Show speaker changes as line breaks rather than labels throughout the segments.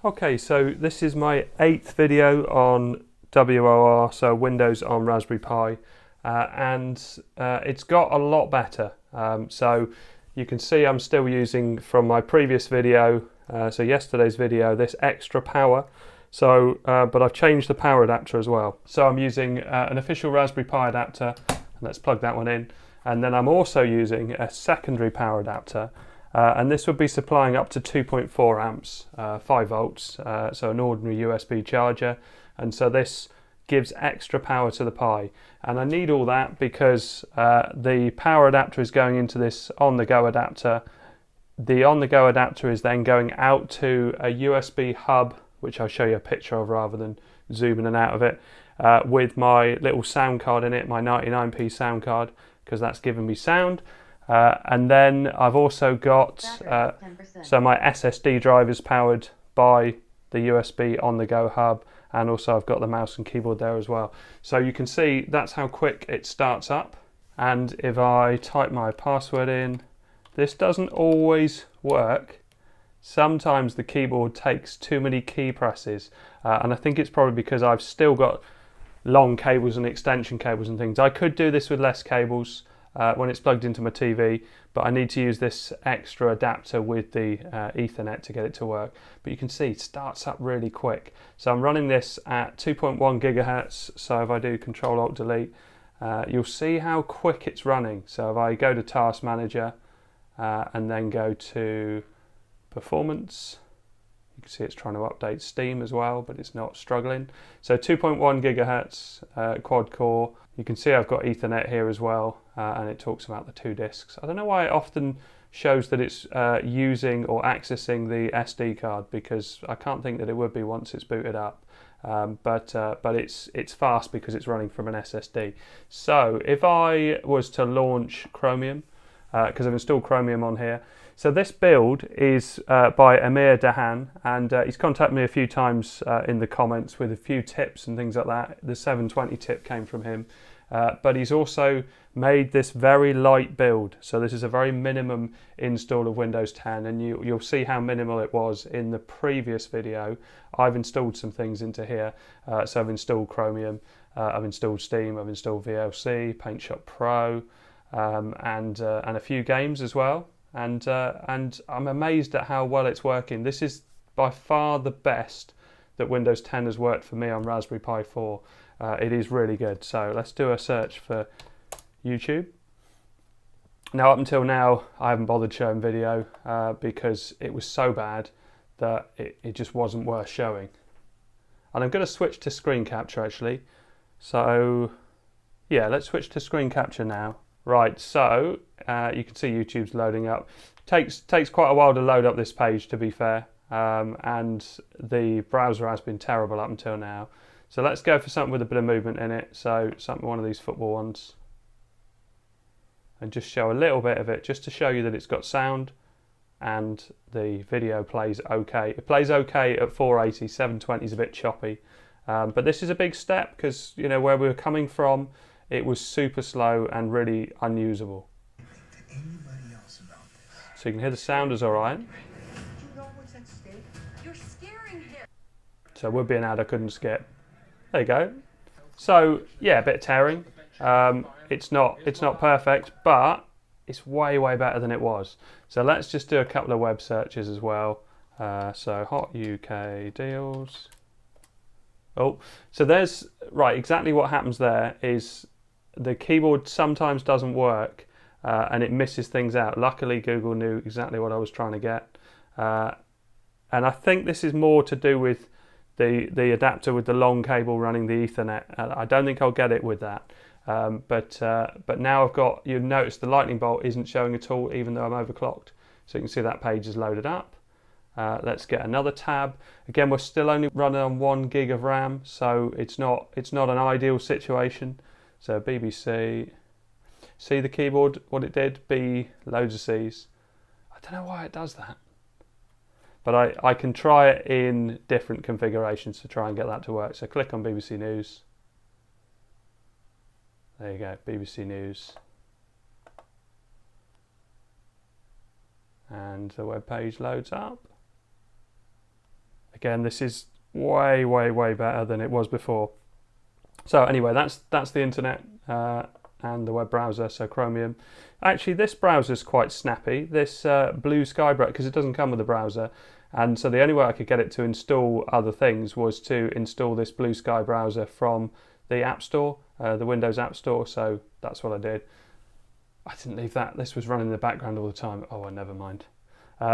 Okay, so this is my 8th video on WOR, so Windows on Raspberry Pi, and it's got a lot better. So you can see I'm still using from my previous video, so yesterday's video, this extra power. So, but I've changed the power adapter as well. So I'm using an official Raspberry Pi adapter, and let's plug that one in. And then I'm also using a secondary power adapter. And this would be supplying up to 2.4 amps, 5 volts, so an ordinary USB charger. And so this gives extra power to the Pi. And I need all that because the power adapter is going into this on-the-go adapter. The on-the-go adapter is then going out to a USB hub, which I'll show you a picture of rather than zoom in and out of it, with my little sound card in it, my 99p sound card, because that's giving me sound. And then I've also got, so my SSD drive is powered by the USB on-the-go hub, and also I've got the mouse and keyboard there as well. So you can see that's how quick it starts up. And if I type my password in, this doesn't always work. Sometimes the keyboard takes too many key presses, and I think it's probably because I've still got long cables and extension cables and things. I could do this with less cables when it's plugged into my TV, but I need to use this extra adapter with the Ethernet to get it to work. But you can see it starts up really quick. So I'm running this at 2.1 gigahertz. So if I do Control-Alt-Delete, you'll see how quick it's running. So if I go to Task Manager and then go to Performance, you can see it's trying to update Steam as well, but it's not struggling. So 2.1 gigahertz quad core. You can see I've got Ethernet here as well, and it talks about the 2 disks. I don't know why it often shows that it's using or accessing the SD card, because I can't think that it would be once it's booted up. But it's fast because it's running from an SSD. So if I was to launch Chromium, because I've installed Chromium on here. So this build is by Amir Dahan, and he's contacted me a few times in the comments with a few tips and things like that. The 720 tip came from him, but he's also made this very light build. So this is a very minimum install of Windows 10, and you'll see how minimal it was in the previous video. I've installed some things into here. So I've installed Chromium, I've installed Steam, I've installed VLC, PaintShop Pro, and a few games as well. And I'm amazed at how well it's working. This is by far the best that Windows 10 has worked for me on Raspberry Pi 4. It is really good. So let's do a search for YouTube. Now, up until now, I haven't bothered showing video because it was so bad that it just wasn't worth showing. And I'm going to switch to screen capture actually. So yeah, let's switch to screen capture now. Right, so you can see YouTube's loading up. Takes quite a while to load up this page, to be fair, and the browser has been terrible up until now. So let's go for something with a bit of movement in it. So one of these football ones, and just show a little bit of it, just to show you that it's got sound, and the video plays okay. It plays okay at 480. 720 is a bit choppy, but this is a big step because you know where we were coming from. It was super slow and really unusable. So you can hear the sound is alright. So it would be an ad I couldn't skip. There you go. So yeah, a bit of tearing. It's not perfect, but it's way better than it was. So let's just do a couple of web searches as well. So hot UK deals. Oh, so there's right. Exactly what happens there is the keyboard sometimes doesn't work and it misses things out. Luckily, Google knew exactly what I was trying to get. And I think this is more to do with the adapter with the long cable running the Ethernet. I don't think I'll get it with that. But now I've got, you've noticed the lightning bolt isn't showing at all, even though I'm overclocked. So you can see that page is loaded up. Let's get another tab. Again, we're still only running on 1 gig of RAM, so it's not an ideal situation. So BBC, see the keyboard, what it did? B, loads of C's. I don't know why it does that. But I can try it in different configurations to try and get that to work. So click on BBC News. There you go, BBC News. And the web page loads up. Again, this is way, way, way better than it was before. So anyway, that's the internet and the web browser, so Chromium. Actually, this browser is quite snappy. This Blue Sky browser, because it doesn't come with a browser, and so the only way I could get it to install other things was to install this Blue Sky browser from the App Store, the Windows App Store. So that's what I did. I didn't leave that. This was running in the background all the time. Oh, well, never mind.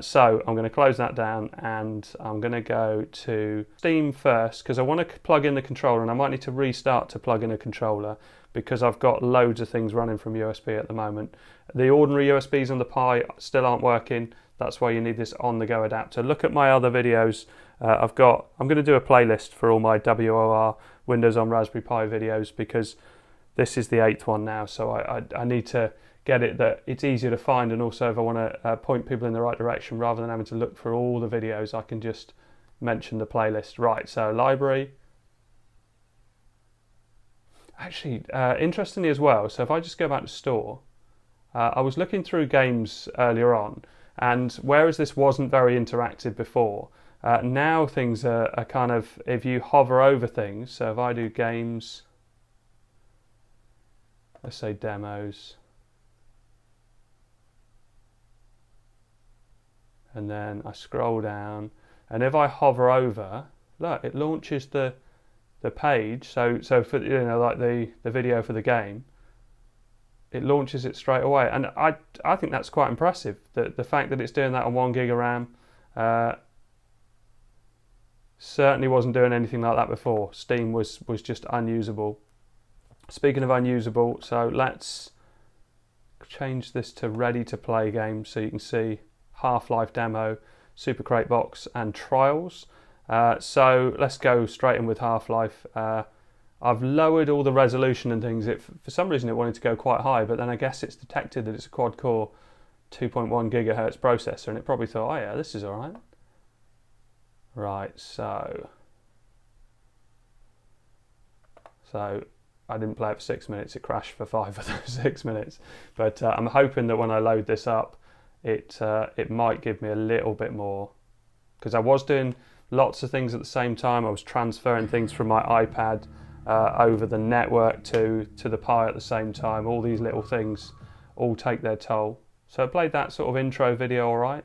So I'm going to close that down, and I'm going to go to Steam first because I want to plug in the controller, and I might need to restart to plug in a controller because I've got loads of things running from USB at the moment. The ordinary USBs on the Pi still aren't working. That's why you need this on-the-go adapter. Look at my other videos. I'm going to do a playlist for all my WOR Windows on Raspberry Pi videos because this is the 8th one now, so I need to get it that it's easier to find, and also if I want to point people in the right direction rather than having to look for all the videos, I can just mention the playlist. Right, so library. Actually, interestingly as well, so if I just go back to store, I was looking through games earlier on, and whereas this wasn't very interactive before, now things are kind of, if you hover over things, so if I do games, let's say demos, and then I scroll down, and if I hover over, look, it launches the page. So for, you know, like the video for the game, it launches it straight away, and I think that's quite impressive. The fact that it's doing that on 1 gig of RAM certainly wasn't doing anything like that before. Steam was just unusable. Speaking of unusable, so let's change this to ready to play games so you can see Half-Life demo, Super Crate Box, and Trials. So let's go straight in with Half-Life. I've lowered all the resolution and things. For some reason it wanted to go quite high, but then I guess it's detected that it's a quad-core 2.1 gigahertz processor, and it probably thought, oh yeah, this is all right. Right, so I didn't play it for 6 minutes. It crashed for 5 of those 6 minutes. But I'm hoping that when I load this up, it might give me a little bit more, because I was doing lots of things at the same time. I was transferring things from my iPad over the network to the Pi at the same time. All these little things all take their toll. So I played that sort of intro video all right.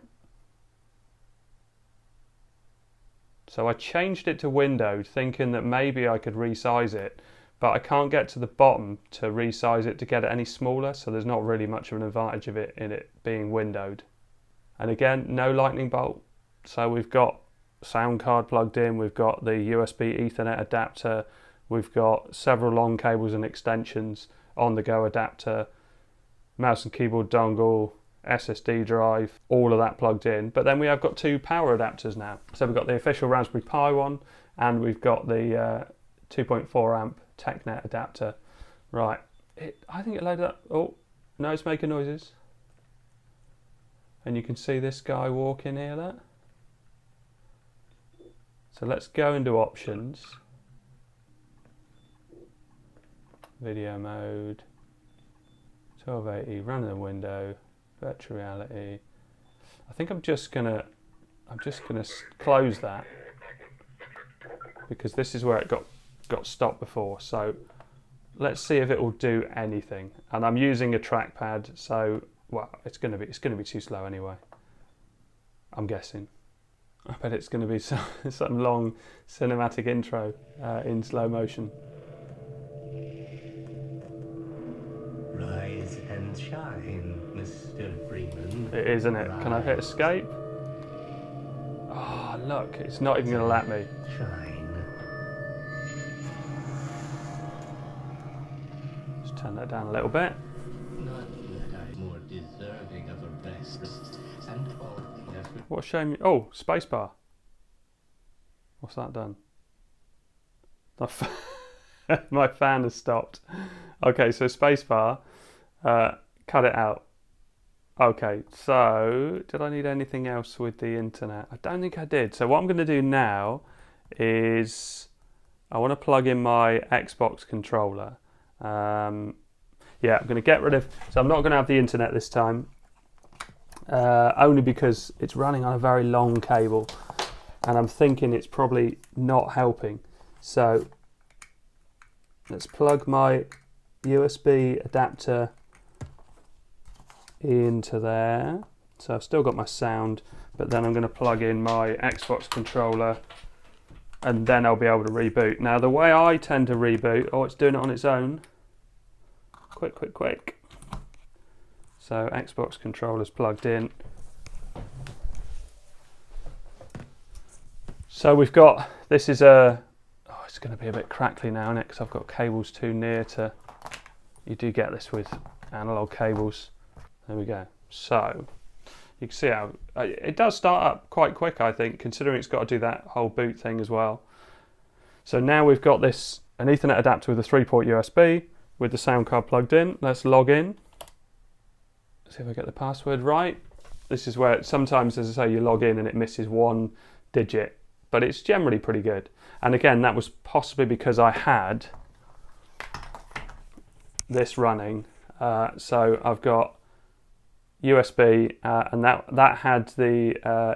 So I changed it to windowed, thinking that maybe I could resize it, but I can't get to the bottom to resize it to get it any smaller, so there's not really much of an advantage of it being windowed. And again, no lightning bolt. So we've got sound card plugged in, we've got the USB Ethernet adapter, we've got several long cables and extensions, on-the-go adapter, mouse and keyboard dongle, SSD drive, all of that plugged in. But then we have got 2 power adapters now. So we've got the official Raspberry Pi one, and we've got the 2.4 amp TechNet adapter. Right, I think it loaded up. Oh, no, it's making noises. And you can see this guy walking here, that. So let's go into options. Video mode, 1280, running the window, virtual reality. I think I'm just gonna close that, because this is where it got stopped before. So let's see if it will do anything. And I'm using a trackpad, so well, it's gonna be too slow anyway, I'm guessing. I bet it's gonna be some long cinematic intro in slow motion.
Rise and shine, Mr. Freeman.
It is, isn't it? Can I hit escape? Oh, look, it's not even gonna let me.
Shine.
Just turn that down a little bit.
Not that I'm more deserving of a rest and all the effort.
What shame? Oh, spacebar. What's that done? My fan has stopped. Okay, so spacebar. Cut it out. Okay, so did I need anything else with the internet? I don't think I did. So what I'm going to do now is I want to plug in my Xbox controller. Yeah, I'm going to get rid of... So I'm not going to have the internet this time. Only because it's running on a very long cable. and I'm thinking it's probably not helping. So let's plug my USB adapter into there. So I've still got my sound, but then I'm going to plug in my Xbox controller, and then I'll be able to reboot. Now the way I tend to reboot, oh, it's doing it on its own. Quick. So Xbox controller's plugged in. So we've got, this is a, oh, it's going to be a bit crackly now, isn't it? Because I've got cables too near to, you do get this with analog cables. There we go. So you can see how it does start up quite quick, I think, considering it's got to do that whole boot thing as well. So now we've got this, an Ethernet adapter with a 3-port USB with the sound card plugged in. Let's log in. See if I get the password right. This is where sometimes, as I say, you log in and it misses one digit, but it's generally pretty good. And again, that was possibly because I had this running. So I've got USB, and that had the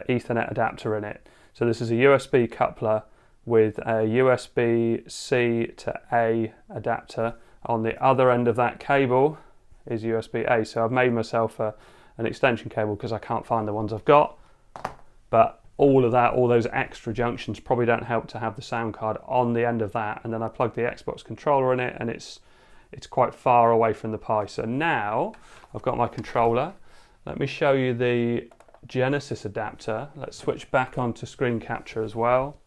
Ethernet adapter in it. So this is a USB coupler with a USB-C to A adapter. On the other end of that cable is USB-A. So I've made myself an extension cable because I can't find the ones I've got. But all of that, all those extra junctions probably don't help to have the sound card on the end of that. And then I plug the Xbox controller in it, and it's quite far away from the Pi. So now I've got my controller. Let me show you the Genesis adapter. Let's switch back onto screen capture as well.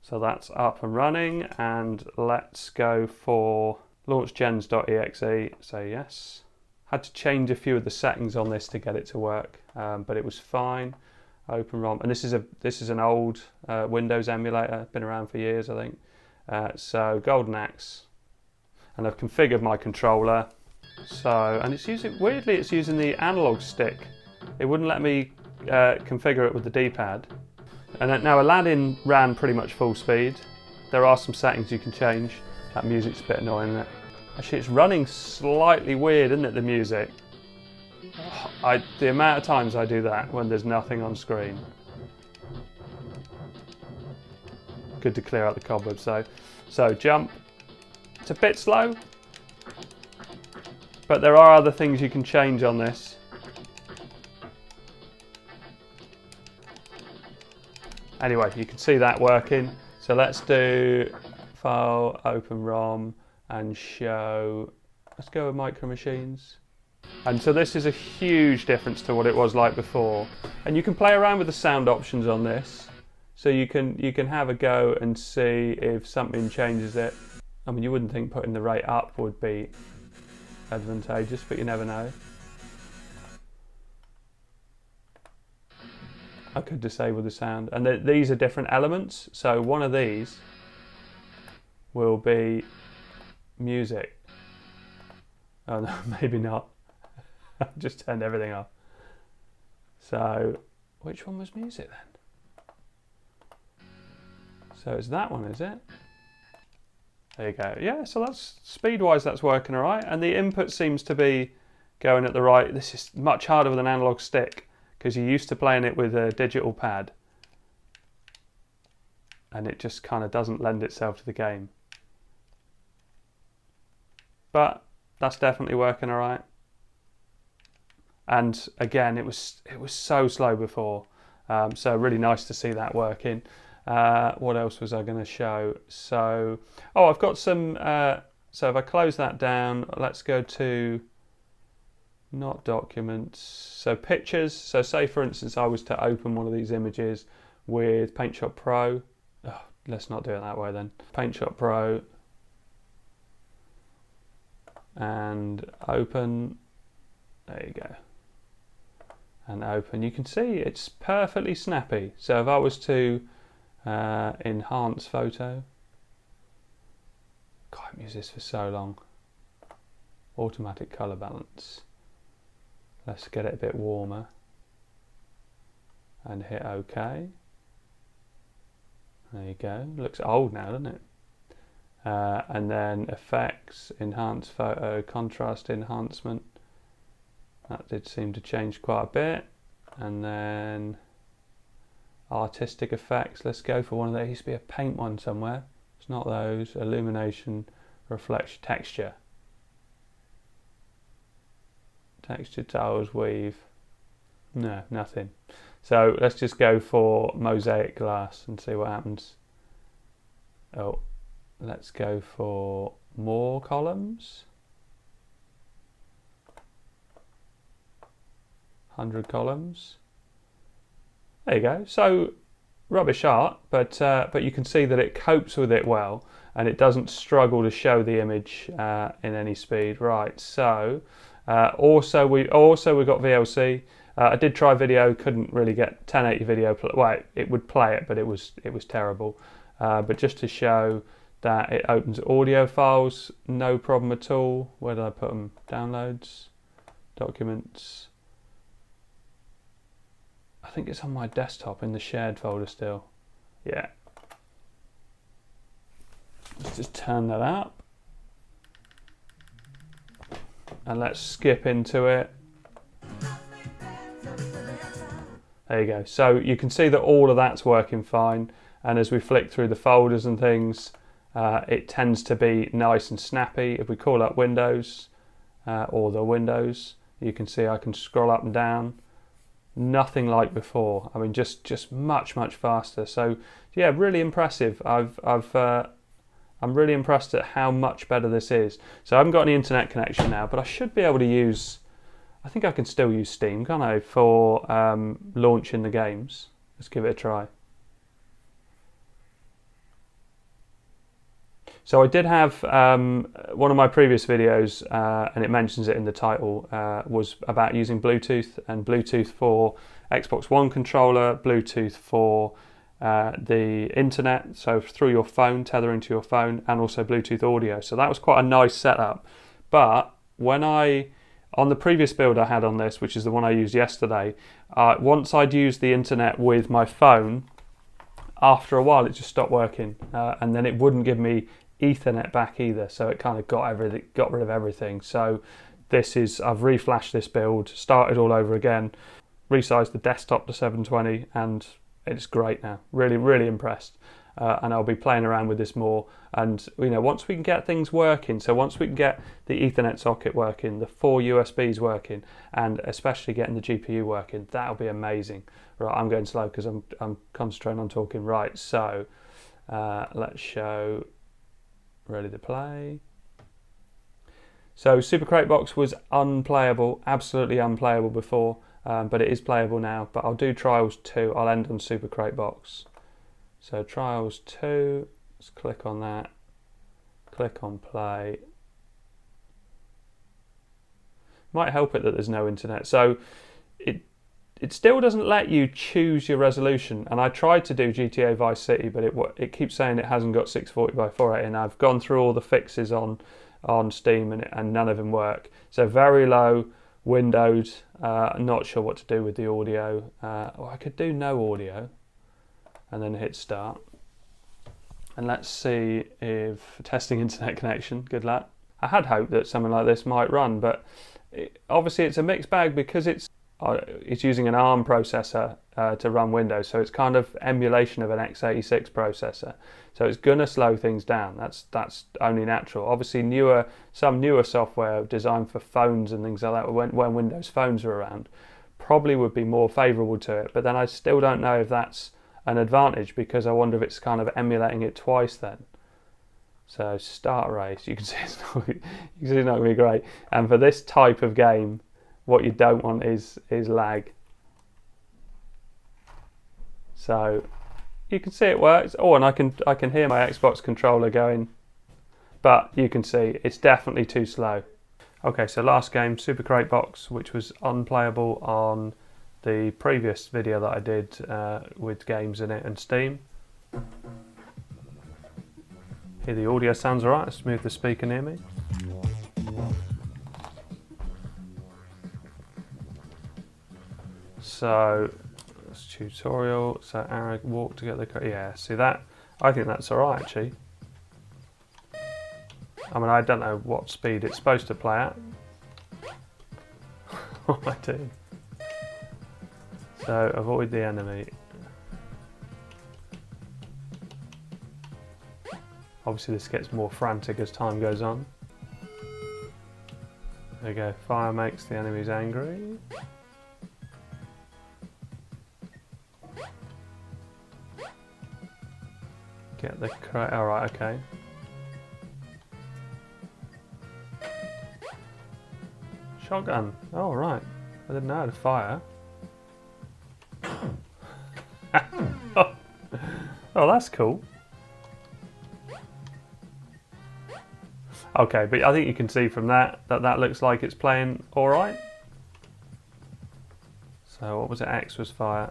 So that's up and running, and let's go for launchgens.exe. Say yes. Had to change a few of the settings on this to get it to work, but it was fine. Open ROM, and this is an old Windows emulator, been around for years, I think. So Golden Axe, and I've configured my controller. So, and it's using, weirdly, it's using the analog stick. It wouldn't let me configure it with the D-pad. And now Aladdin ran pretty much full speed. There are some settings you can change. That music's a bit annoying, isn't it? Actually, it's running slightly weird, isn't it, the music? The amount of times I do that when there's nothing on screen. Good to clear out the cobwebs. So jump. It's a bit slow, but there are other things you can change on this. Anyway, you can see that working. So let's do File, Open ROM, and show. Let's go with Micro Machines. And so this is a huge difference to what it was like before. And you can play around with the sound options on this. So you can have a go and see if something changes it. I mean, you wouldn't think putting the rate up would be advantageous, but you never know. I could disable the sound, and these are different elements. So one of these will be music. Oh no, maybe not. I've just turned everything off. So which one was music then? So it's that one, is it? There you go. Yeah, so that's speed-wise, that's working all right, and the input seems to be going at the right. This is much harder with an analog stick, because you're used to playing it with a digital pad, and it just kind of doesn't lend itself to the game. But that's definitely working all right. And again, it was so slow before, so really nice to see that working. What else was I going to show? So, oh, I've got some. So if I close that down, let's go to not documents. So pictures. So say for instance I was to open one of these images with PaintShop Pro. Oh, let's not do it that way then. PaintShop Pro and open. There you go. And open. You can see it's perfectly snappy. So if I was to enhance photo. God, I've used this for so long. Automatic color balance. Let's get it a bit warmer and hit OK. There you go. Looks old now, doesn't it? And then effects, enhance photo, contrast enhancement. That did seem to change quite a bit. And then artistic effects. Let's go for one of those. There used to be a paint one somewhere. It's not those. Illumination, reflection, texture. Texture, tiles, weave. No, nothing. So let's just go for mosaic glass and see what happens. Oh, let's go for more columns. 100 columns. There you go. So rubbish art, but you can see that it copes with it well, and it doesn't struggle to show the image in any speed. Right. So also we got VLC. I did try video, couldn't really get 1080 video. Well, it would play it, but it was terrible. But just to show that it opens audio files, no problem at all. Where did I put them? Downloads, documents. I think it's on my desktop in the shared folder still. Yeah. Let's just turn that up. And let's skip into it. There you go. So you can see that all of that's working fine. And as we flick through the folders and things, it tends to be nice and snappy. If we call up Windows or the Windows, you can see I can scroll up and down. Nothing like before. I mean, just much faster. So yeah, really impressive. I'm really impressed at how much better this is. So I haven't got any internet connection now, but I should be able to use. I think I can still use Steam, can't I, for launching the games. Let's give it a try. So I did have one of my previous videos, and it mentions it in the title, was about using Bluetooth, and Bluetooth for Xbox One controller, Bluetooth for the internet, so through your phone, tethering to your phone, and also Bluetooth audio. So that was quite a nice setup. But when on the previous build I had on this, which is the one I used yesterday, once I'd used the internet with my phone, after a while it just stopped working, and then it wouldn't give me Ethernet back either, so it kind of got rid of everything. So I've reflashed this build, started all over again, resized the desktop to 720, and it's great now. Really impressed. And I'll be playing around with this more. And once we can get things working, so once we can get the Ethernet socket working, the 4 USBs working, and especially getting the GPU working, that'll be amazing. Right, I'm going slow because I'm concentrating on talking. Right, so let's show ready to play. So Super Crate Box was unplayable, absolutely unplayable before, but it is playable now. But I'll do Trials 2. I'll end on Super Crate Box. So Trials 2, let's click on that, click on play. Might help it that there's no internet. So it still doesn't let you choose your resolution. And I tried to do GTA Vice City, but it keeps saying it hasn't got 640 by 480. And I've gone through all the fixes on Steam and none of them work. So very low, windowed, not sure what to do with the audio. I could do no audio. And then hit start. And let's see if testing internet connection, good luck. I had hoped that something like this might run, but obviously it's a mixed bag because it's using an ARM processor to run Windows, so it's kind of emulation of an x86 processor. So it's gonna slow things down. That's only natural. Obviously some newer software designed for phones and things like that, when Windows phones are around, probably would be more favourable to it. But then I still don't know if that's an advantage, because I wonder if it's kind of emulating it twice then. So start race, you can see it's not going to be great. And for this type of game, what you don't want is lag. So you can see it works. Oh, and I can hear my Xbox controller going, but you can see it's definitely too slow. Okay, so last game, Super Crate Box, which was unplayable on the previous video that I did with games in it and Steam. Here the audio sounds alright. Let's move the speaker near me. So it's tutorial. So arrow walk to get the yeah. See that? I think that's alright actually. I mean, I don't know what speed it's supposed to play at. What am I doing? So avoid the enemy. Obviously this gets more frantic as time goes on. There we go, fire makes the enemies angry. Get the crate, alright, okay. Shotgun, oh right, I didn't know how to fire. Oh, that's cool. Okay, but I think you can see from that that looks like it's playing alright. So what was it? X was fire.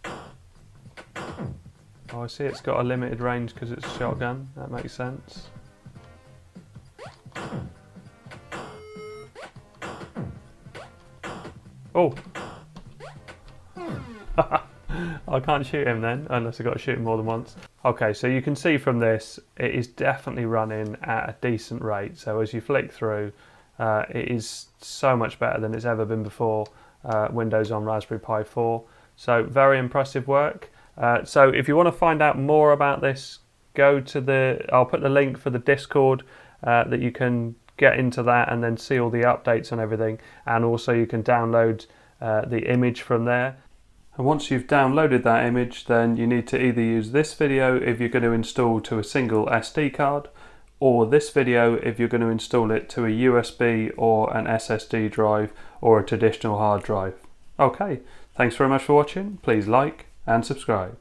Oh, I see it's got a limited range because it's a shotgun. That makes sense. Oh! I can't shoot him then, unless I've got to shoot him more than once. Okay, so you can see from this, it is definitely running at a decent rate. So as you flick through, it is so much better than it's ever been before, Windows on Raspberry Pi 4. So very impressive work. So if you want to find out more about this, go to I'll put the link for the Discord that you can get into that and then see all the updates and everything. And also you can download the image from there. And once you've downloaded that image, then you need to either use this video if you're going to install to a single SD card, or this video if you're going to install it to a USB or an SSD drive or a traditional hard drive. Okay, thanks very much for watching. Please like and subscribe.